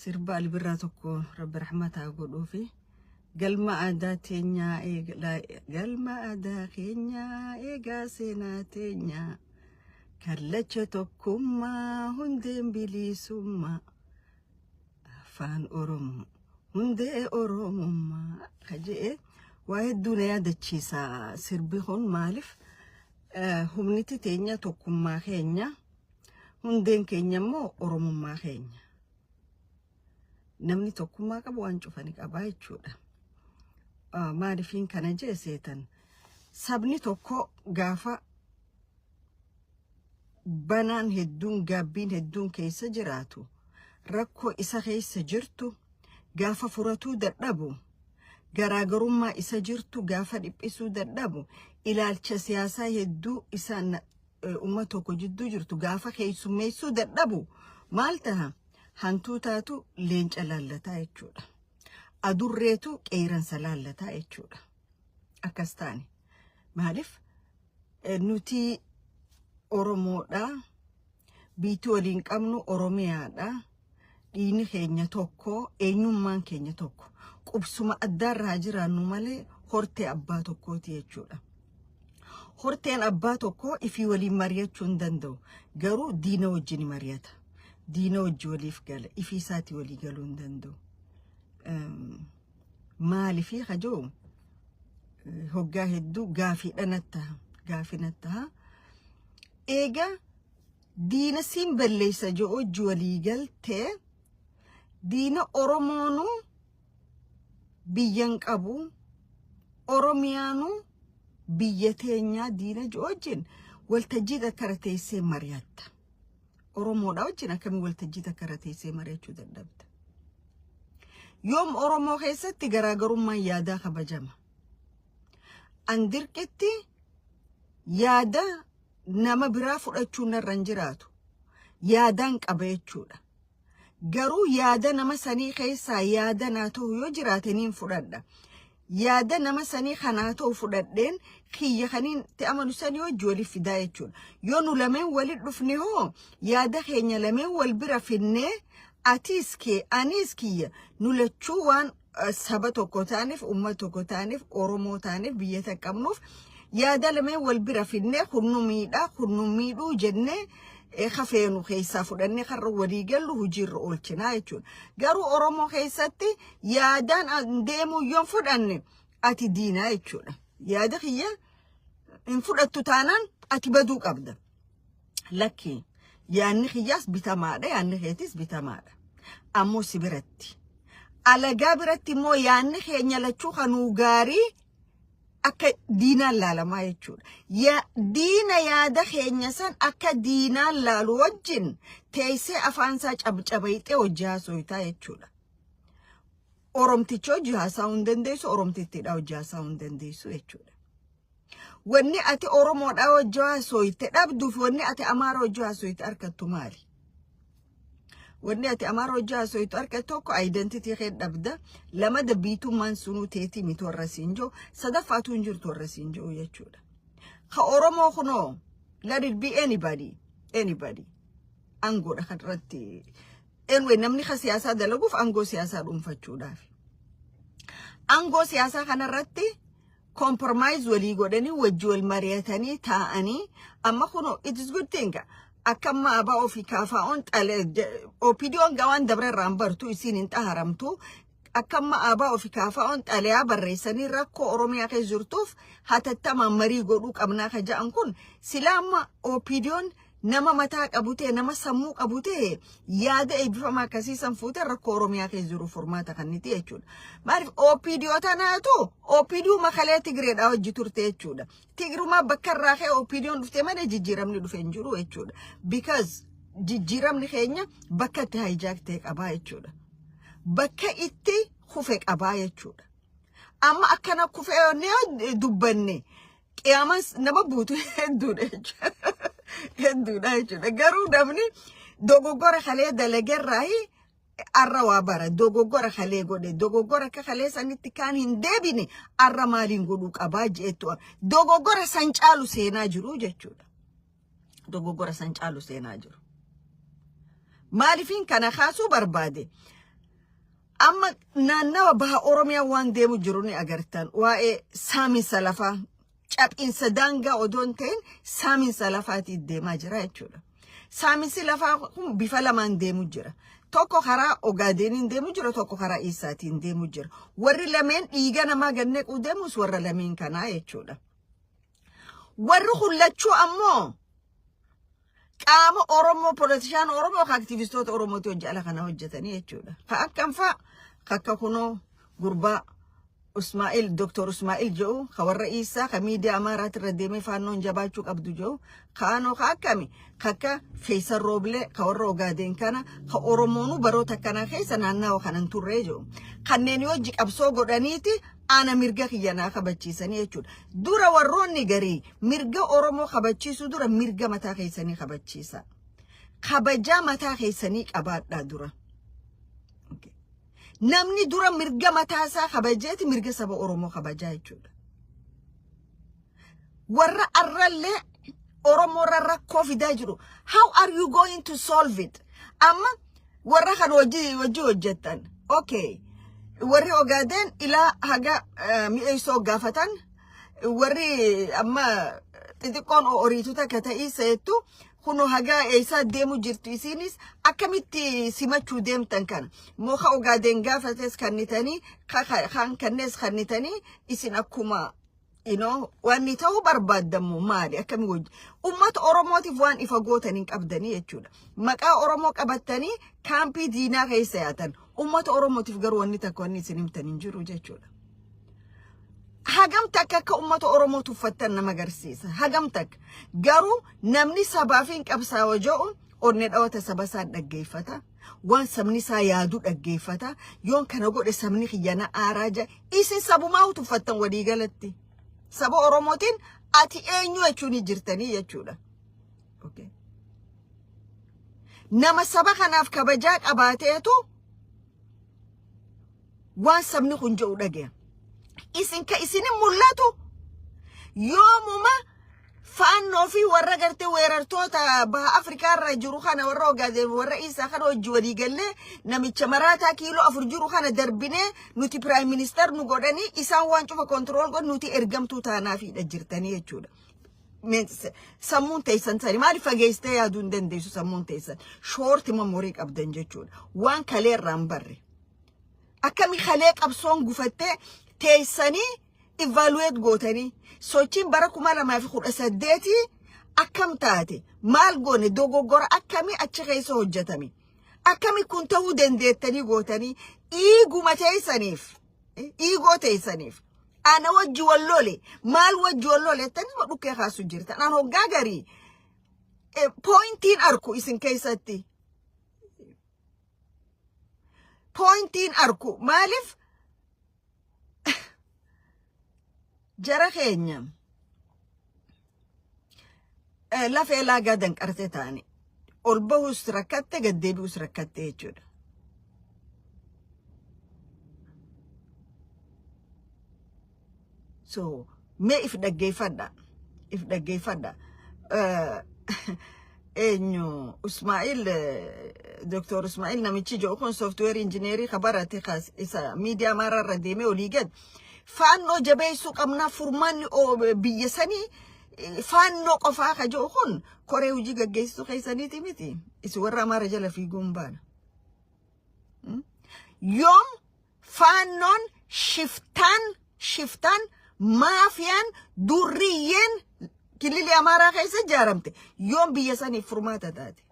sirba albirraa tokko rabbi rahmataa godhuufi galma aadaa teenyaa galma aadaa keenyaa eegaa seenaa teenyaa kallacha tokkummaa hundeen bilisummaa afaan oromoo hundee oromummaa kajee waa hedduu na yaadachiisa sirbi kun maaliif humniti teenya tokkummaa keenya hundeen keenya immoo oromummaa keenya namni tokkummaa qabu waan cufanii qabaa jechuudha. Maalifiin kana jeeseetan sabni tokko gaafa banaan hedduun gaabbiin hedduun keessa jiraatu rakkoo isa keessa jirtu gaafa furatuu dadhabu garaagarummaa isa jirtu gaafa dhiphisuu dadhabu ilaalcha siyaasaa hedduu isaan umma tokko jidduu jirtu gaafa keessummeessuu dadhabu maal taha hantuu taatu leenca laallataa jechuudha. Adurreetu qeeransa laallataa jechuudha. Akkas taane maaliif nuti Oromoodha biitii waliin qabnu Oromiyaadha dhiini keenya tokko eenyummaan keenya tokko qubsuma addaarraa jiraannu malee hortee abbaa tokkooti jechuudha. Horteen abbaa tokko ifii waliin mari'achuu hin danda'u garuu diina wajjin mari'ata. Diina wajji waliif gala ifii isaati walii galuu hin danda'u. Maalifi hajoo hoggaa hedduu gaafiinatta eega diina siin balleessa joo wajji walii galtee diina Oromoonu biyyan qabu Oromiyaanu biyya teenyaa diina joo wajjin waltajjii akkara teessee mari'atta. Oromoodha wajjin akkamii waltajjii akkara teessee mari'achuu dadhabda. Yoom Oromoo keessatti garaagarummaan yaadaa kabajama. Andirqetti yaada nama biraa fudhachuun irra hin jiraatu. Yaadaan qaba jechuudha. Garuu yaada nama sanii keessaa yaada naa ta'u yoo jiraate niin fudhadha. Yaada nama sanii kanaa ta'u fudhadheen kiyya kaniin ta'amanu sanii wajji waliif fidaa jechuudha. Yoo nu lameen walit dhufne hoo yaada keenya lameen wal bira finnee atis kee anis kiyya nu lachuu waan saba tokko taaniif umma tokko taaniif Oromoo taaniif biyya taqabnuuf yaada lameen wal bira finnee kunnu miidhuu jennee khafeenu keessa fudhannee karra walii gallu hojiirra oolchinaa jechuudha. Garuu Oromoo keessatti yaadaan deemuu yoon fudhanne ati diinaa jechuudha. Yaada kiyya hin fudhattu taanaan ati baduu qabda. Lakki yaanni kiyyaas bitamaadha yaanni keetis bitamaadha. Ammoo si biratti alagaa biratti immoo yaanni keenya lachuu kanuu gaarii akka diinaan laalamaa jechuudha. Diina yaada keenya san akka diinaan laalu wajjin teessee afaansaa cabcabayxee hojii haasoftaa jechuudha. Oromticha hojii haasa'uu hin dandeessu, Oromtittiidha hojii haasa'uu hin dandeessu jechuudha. Wanni ati Oromoodha hojii haasofte dhabduuf wanni ati Amaara hojii haasofte arkattu maali? Wanni ati Amaara hojii haasofte arkattu tokko identity kee dhabda, lama dabbiitummaan sunuu teetii miti warra siin jiru, sadaffaatu hin jirtu warra siin jiru jechuudha. Ka Oromoo kunoo let it be anybody angoodha kanarratti anyway namni ka siyaasaa dalaguuf angoo siyaasaa dhuunfachuudhaaf. Angoo siyaasaa kanarratti compromise walii godhanii wajji wal mari'atanii taa'anii amma kunoo it is good thing akkamma abaa ofii kaafaa'oon opidiyoon gawaan dabrarraan bartu isiin hin xaharamtu akkamma abaa ofii kaafaa'oon xalayaa barreessanii rakkoo Oromiyaa keessa jirtuuf hatattamaan marii godhuu qabnaa ka ja'an kun silaa amma opidiyoon nama mataa qabutee nama sammuu qabutee yaada eebbifamaa akkasiisan fuutee rakkoo Oromiyaa keessa jiru furmaata kanniti jechuudha. Maaliif opidiyoo tanaatu opidiyoo makalee Tigreedhaa hojii turte jechuudha. Tigrumaa bakka irraa kee opidiyoon dhuftee malee jijjiiramni dhufe hin jiru jechuudha. Because jijjiiramni keenya bakka itti hijaak ta'e qabaa jechuudha. Bakka itti kufe qabaa jechuudha. Amma akkana kufee ne dubbanne qiyaamas nama buutu hedduudha jechuudha. Hedduudha jechuudha. Garuu namni dogoggora kalee dalagerraayi arra waa bara dogoggora kalee godhe dogoggora akka kalee sanitti kaan hin deebine arra maaliin godhuu qabaa jeettu dogoggora san caalu seenaa jiru jechuudha. Dogoggora san caalu seenaa jiru. Maaliifin kana kaasuu barbaade amma naannawa baha Oromiyaa waan deemu jiru ni agartan waa'ee saaminsa lafaa cabinsa daangaa odoon ta'in saaminsa lafaati deemaa jira jechuudha. Saaminsi lafaa kun bifa lamaan deemu jira. Tokko karaa Ogaadeniin deemu jira, tokko karaa Isaatiin deemu jira. Warri lameen dhiiga namaa gannequu deemus warra lameen kanaa jechuudha. Warri hullachuu ammoo qaama Oromoo politishaan Oromoo aktivistoota Oromooti hojii ala kana hojjetanii jechuudha. Ka akkam fa'a kakka kunoo gurbaa Usmaa'il Dr. Usmaa'il jedhu ka warra Isaa ka miidiyaa Amaaraati irra deemee faannoon jabaachuu qabdu jedhu kaanoo ka akkami kakka Feesar Rooblee ka warra Ogaadeen kana ka Oromoonu baroota akkanaa keessa naannawa kanan turree jedhu kanneen hojii qabsoo godhaniiti ana mirga kiyyanaa kabachiisanii jechuudha. Dura warroonni garii mirga Oromoo kabachiisu dura mirga mataa keessanii kabachiisa. Kabajaa mataa keessanii qabaadhaa dura. Namni dura mirga mataasaa kabajeeti mirga saba Oromoo kabajaa jechuudha. Warra arrallee Oromoo rakkoo fidaa jiru. How are you going to solve it? Amma warra kan hojii hojjettan. Okay. Warri Ogaadeen ilaa haga mi'eessoo gaafatan warri amma xixiqqoon oriituta ka ta'ii seettu kuno haga eessa deemu jirtu isinis akkamitti simachuu deemtan kana moka Ogaadeen gaafates kannitanii kan kannees kannitanii isin akkuma wanni ta'uu barbaaddamu maali akkami wajji ummata Oromootiif waan ifa gootaniin qabdanii jechuudha. Maqaa Oromoo qabattanii kaampii diinaa keessa yaatan ummata Oromootiif garuu wanni takka wanni isin himtaniin jiru jechuudha. Hagam takka akka ummata Oromoo tuffattan nama agarsiisa. Hagam takka garuu namni sabaafiin qabsaa'oo jedhu onne dhawata saba isaa dhaggeeffata. Waan sabni isaa yaadu dhaggeeffata. Yoon kana godhe sabni kiyyana aaraaja isin sabumaa tuffattan walii galatti. Saba Oromootiin ati eenyu jechuun jirtanii jechuudha. Okay. Nama saba kanaaf kabajaa qabaateetu waan sabni kun jedhu dhagaya. Isin ka isinin mul'atu yoomuma faannoo fi warra gartee weerartoota baha Afrikaa irra jiru kana warra Ogaadeen warra Isaa kana hojii walii gallee namicha maraataa kiiloo 4 jiru kana darbinee nuti prime minister nu godhanii isaan waan cufa control godhu nuti ergamtuu taanaafidha jirtanii jechuudha. Sammuun teessan sani maaliif fageessitee yaaduu hin dandeessu sammuun teessan shoorti memorii qabdan jechuudha. Waan kalee irraan barre akkami kalee qabsoon gufattee teessanii evaluate gootanii sochiin bara 2018 akkam taate maal goone dogoggora akkami achi keessa hojjetame akkami kun ta'uu dandeettanii gootanii iiguma teessaniif ana wajji wallole maal wajji wallole tani dhukkee kaasu jirta an hoggaa garii pointiin arku isin keessatti pointiin arku maaliif jara keenya lafee laagaa danqarte taane ol bahus rakkatte gaddeebi'us rakkatte jechuudha. So mee if dhaggeeffadha eenyu Usmaa'il Dr. Usmaa'il namichi jedhu kun software engineerii kabarate isa miidiyaa maraarra deemee olii gad faannoo jabeessuu qabnaa furmaanni biyya sanii faannoo qofaa ka jedhu kun koree hojii gaggeessuu keessaniiti miti isi warra Amaara jala fiiguun baana. Yoom faannoon shiftaan maafiyaan durriyyeen kilili Amaaraa keessa ijaaramte yoom biyya saniif furmaata taate.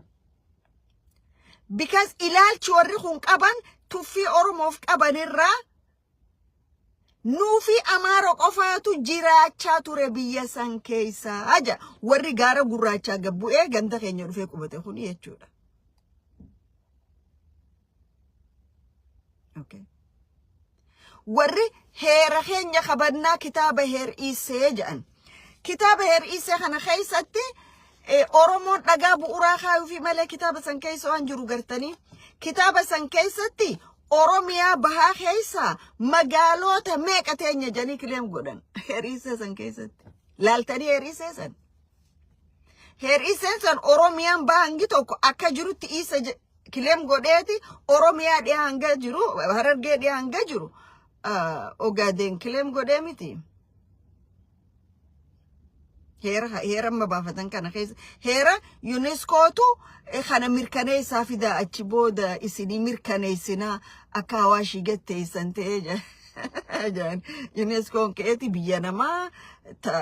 Because ilaalchi warri kun qaban tuffii Oromoof qabanirraa nuufi Amaara qofaatu jiraachaa ture biyya san keessa aja warri gaara gurraachaa gabbu'ee ganda keenya dhufee qubate kun jechuudha. Okay. Warri heera keenya qabannaa kitaaba heer Isee jedhan. Kitaaba heer Isee kana keessatti Oromoon dhagaa bu'uuraa kaayuu fi malee kitaaba san keessa waan jiru gartanii. Kitaaba san keessatti Oromiyaa bahaa keessa magaalota meeqa teenya janii kileem godhan heer Isee san keessatti. Laaltanii heer Isee san. Heer Isee san Oromiyaan bahangi tokko akka jirutti kileem godheeti Oromiyaa dhiyaa hanga jiru Harargee dhiyaa hanga jiru Ogaden kileem godhee miti. Heera mabaafatan kana keessa heera UNESCO tu kana mirkaneessaa fida achi booda isinii mirkaneessinaa akka Hawaashii getteessan ta'ee jaan UNESCO keeti biyya namaa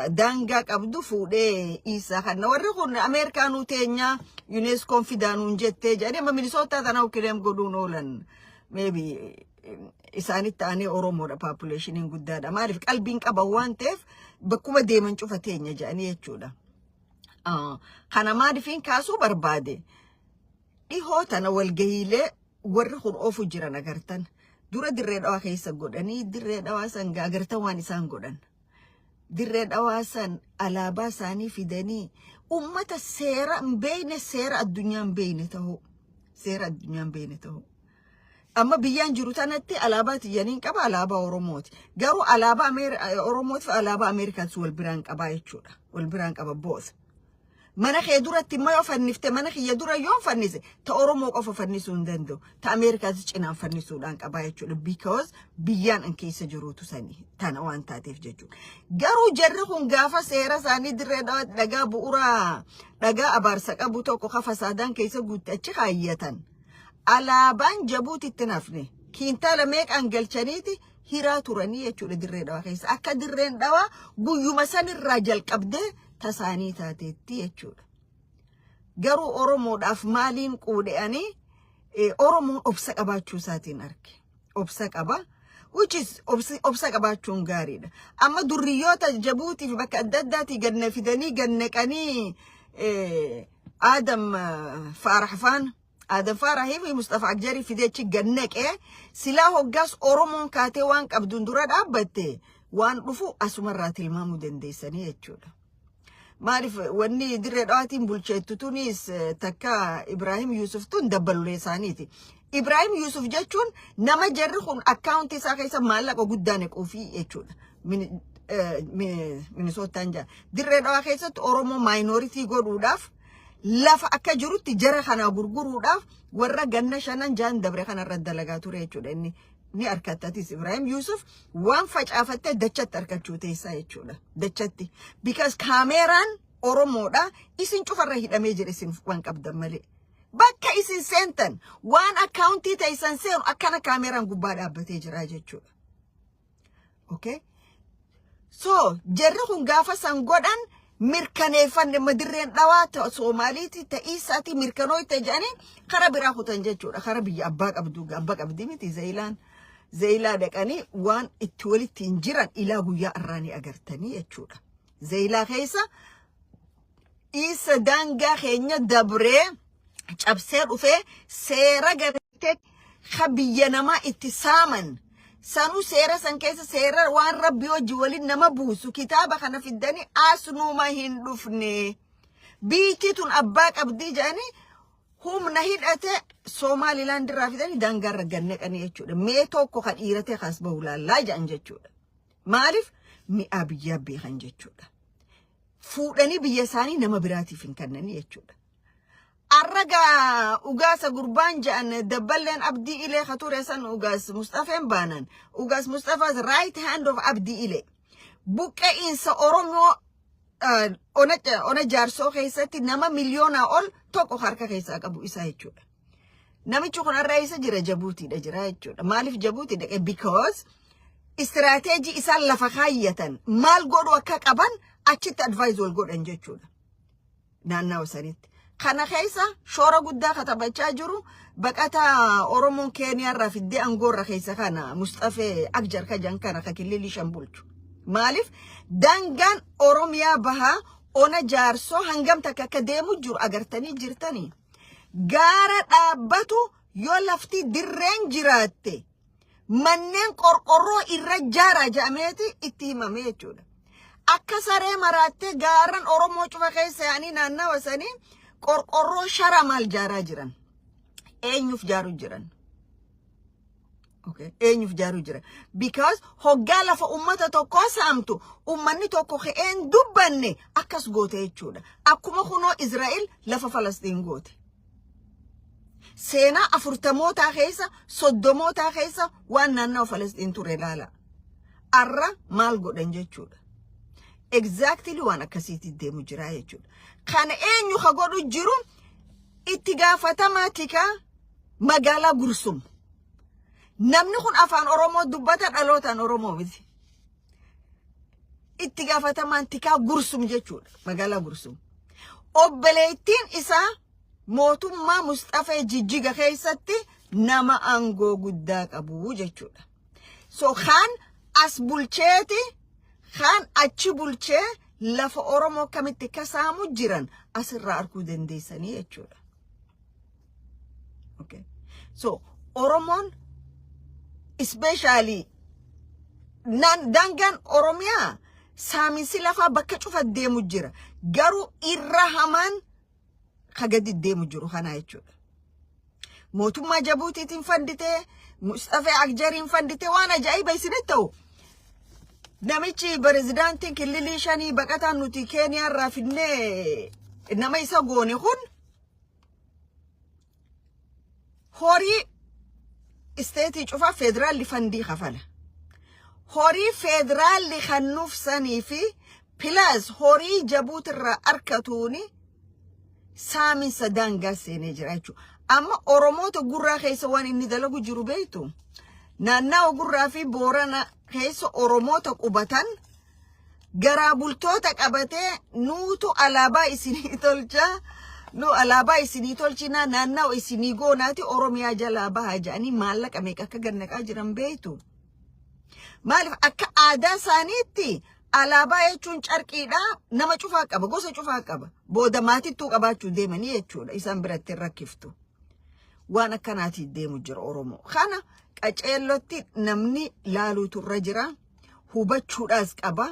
daangaa qabdu fuudhee isa kana warri kun Ameerikaanuu teenya UNESCO fidaanuun jettee jedhee amma Minnesota tanaaf kileem godhuun oolan maybe isaanitti ta'anii Oromoodha populationiin guddaadha maaliif qalbiin qaban waan ta'eef bakkuma deeman cufa teenya jedhanii jechuudha. Kana maaliifin kaasuu barbaade dhihoo tana walgahiilee warri kun oofu jiran agartan dura dirree dhawaa keessa godhanii dirree dhawaa san agartan waan isaan godhan dirree dhawaa san alaabaa isaanii fidanii ummata seera hin beekne seera addunyaa hin beekne ta'u amma biyyaan jiru tanatti alaabaa tiyyaniin qaba alaabaa Oromooti garuu alaabaa Oromooti fi alaabaa Ameerikaatti wal biraan qaba jechuudha wal biraan qaba boos mana kee duratti immoo yoo fannifte mana kiyya dura yoo fannise ta Oromoo qofa fannisuu hin danda'u ta Ameerikaatti cinaan fannisuudhaan qaba jechuudha because biyyaan an keessa jiruutu sanii tana waan taateef jechuudha garuu jarri kun gaafa seera isaanii dirree dhagaa bu'uuraa dhagaa abaarsa qabu tokko kafasaadaan keessa guutte achi kaayyatan alaabaan Jabuutitti nafne kiintaala meeqaan galchaniiti hiraa turanii jechuudha dirree dhawaa keessa akka dirreen dhawaa guyyuma sanirraa jalqabdee tasaanii taateetti jechuudha. Garuu Oromoodhaaf maaliin quudhe'anii Oromoon obsa qabaachuu isaatiin arge. Obsa qaba which is obsa qabaachuun gaariidha. Amma durriyoota Jabuutiif bakka adda addaati ganna fidanii gannaqanii Adam Faarahfaan Adam Farahii fi Mustafa Akjari fideechi gannaqee silaa hoggaas Oromoon kaatee waan qabduun dura dhaabbatte waan dhufu asumarraa tilmaamuu dandeessanii jechuudha. Maaliif wanni dirree dhawaatiin bulcheettu tunis takka Ibrahim Yusuf tun dabbalulee isaaniiti. Ibrahim Yusuf jechuun nama jarri kun akkaawuntii isaa keessa maallaqa guddaa nequufii jechuudha. Minisootaan jaa dirree dhawaa keessatti Oromoo maayinooritii godhuudhaaf lafa akka jirutti jara kana gurguruudhaaf warra ganna shanan jaan dabre kanarra dalagaa ture jechuudha inni ni arkattatis Ibrahim Yusuf waan facaafatte dachatti arkachuu teessaa jechuudha dachatti because kaameraan Oromoodha isin cufarra hidhamee jira isin waan qabdan malee bakka isin seentan waan akkaawuntii teessan seenu akkana kaameraan gubbaa dhaabbatee jira jechuudha okay so jarri kun gaafa san godhan mirkaneeffanne madirreen dhawaa Somaaliiti ta'iisaati mirkanooyte jedhanii kara biraa kutan jechuudha kara biyya abbaa qabdi miti Zeeyilaa dhaqanii waan itti walitti hin jiran ilaa guyyaa irraanii agartanii jechuudha. Zeeyilaa keessa isa daangaa keenya dabree cabsee dhufee seera gartee biyya namaa itti saaman sanuu seera san keessa seera waan Rabbi wajji waliin nama buusu kitaaba kana fiddanii asnuma hin dhufne biitti tun abbaa qabdii jedhanii humna hidhate Somaliland irraa fidanii daangaarra gannaqanii jechuudha. Mee tokko kan dhiiratee kaas bahu laallaa jedhan jechuudha. Maaliif mi'aa biyyaa beekan jechuudha. Fuudhanii biyya isaanii nama biraatiif hin kennanii jechuudha. Arraga ugaasa gurbaan jedhan dabballeen Abdii Ilee kature san ugaas Mustafaan baanan. Ugaas Mustafa's right hand of Abdii Ilee. Buqqa'insa Oromoo ona jaarsoo keessatti nama miliyoonaa ol tokko harka keessaa qabu isaa jechuudha. Namichi kun irraa isa jira Jabuutiidha jira jechuudha. Maaliif Jabuuti dhaqe? Because istirateejii isaan lafa kaayyatan maal godhu akka qaban achitti advice wal godhan jechuudha. Naannawa sanitti. Kana keessa shoora guddaa katabachaa jiru baqataa Oromoon Keeniyaa irraa fiddee Angoorra keessa kana Mustafaa Akjar kajan kana kakilili shan bulchu. Maaliif daangaan Oromiyaa bahaa ona jaarsoo hangam takka akka deemu jiru agartanii jirtanii. Gaara dhaabbatu yoo lafti dirreen jiraatte manneen qorqorroo irra jaaraa jedhameeti itti himame jechuudha. Akka saree maraattee gaaran Oromoo cufa keessa yaanii naannawa sanii qorqorroo shara maal jaaraa jiran. Eenyuuf jaaruu jiran. Okay, eenyuuf jaaruu jiran. Because hoggaa lafa ummata tokkoo saamtu ummanni tokko ke'een dubbanne akkas goote jechuudha. Akkuma kunoo Israa'el lafa Falastiin goote. سينا أفرتموتا خيسا صدموتا خيسا وانا نو فلسطين توري لالا أرى مالغو دنجيشود exactly وانا كسيتي دي مجرايا جود كان اين يخاقودو جيرو اتقافة ماتيكا مقالا قرسوم نمني خون أفان أورومو دباتا ألوتان أورومو بذي اتقافة ماتيكا قرسوم جيشود مقالا قرسوم أبليتين إسا موتو ما مصطفى جيجيغا خيستي نما أنغو قداك أبو جيشود سو خان أس بولشيتي خان أتشي بولشي لفا أورومو كمتي كسامو جيران أسر أركو دنديساني يجود okay so Oromon especially dangan Oromia sami silafa bakka cufa deemu jira garu irrahaman khagadi deemu jiru kana jechuudha mootummaa Jabuutiitiin fandite Mustafa Agjarin fandite waan ajaa'iba isinitti ta'u namichi prezidaantiin kililii shanii baqataan nuti Keeniyaa irraa fidnee nama isa goone kun هوري استيتي شوفا فيدرال اللي فندي خفله هوري فيدرال اللي خنوف سني في بلاس هوري جابوت الرا أركتوني سامي سدان قاسيني جرايتشو أما أوروموتو قرى خيسو وان إني دلقو جروبيتو نانا وقرى في بورانا خيسو أوروموتو قبطان قرابولتوتك أبتي نوتو ألابا إسيني تولجا no alaba isini tolchina nanna isini go nati Oromiyaa jala bahajani mallaka meeqa akka gannaqa jiran beeytu maalif akka aadaa saaniitti alaba jechuun carqiidha nama cufaa qaba gosa cufaa qaba booda maatittuu qabaachuu deemanii jechuudha isaan biratti rakkiftu waan akkanaati deemu jira Oromoo kana qaceellotti namni laaluutu irra jira hubachuudhaas qaba